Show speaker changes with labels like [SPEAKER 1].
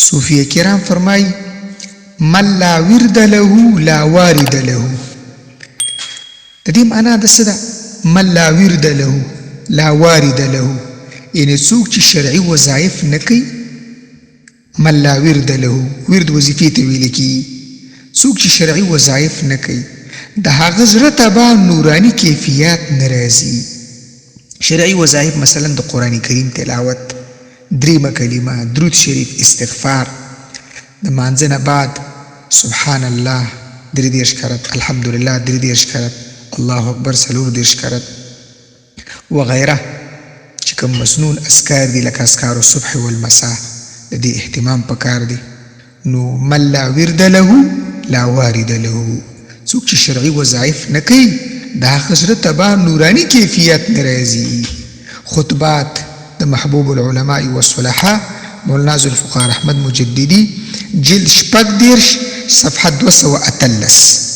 [SPEAKER 1] صوفیه کرام فرمای من لا ورد له لا وارد له. د دې معنا د څه ده؟ من لا ورد له لا وارد له، یعنې څوک چې شرعي وظایف نه کوي. من لا ورد له، ورد وظیفې ته ویل کېږي. څوک چې شرعي وظایف نه کوي د هغه زړه ته به نوراني کیفیات نه راځي. شرعي وظایف مثلا د قرآن کریم تلاوت، دریمه کلمه، درود شریف، استغفار، د مانځه نه بعد سبحان الله 33 کرت، الحمدلله 33 کرت، الله اکبر 34 کرت وغیره چې کوم مسنون اذکار دي لکه اذکار الصبح والمساء، د دې اهتمام پکار دی. نو من لا ورد له لا وارد له، څوک چې شرعي وظایف نه کوي د هغه زړه ته به نوراني کیفیت نه راځي. خطبات د محبوب العلماء والصلحاء مولانا ذوالفقار احمد مجددي جلد 14 صفحه 218.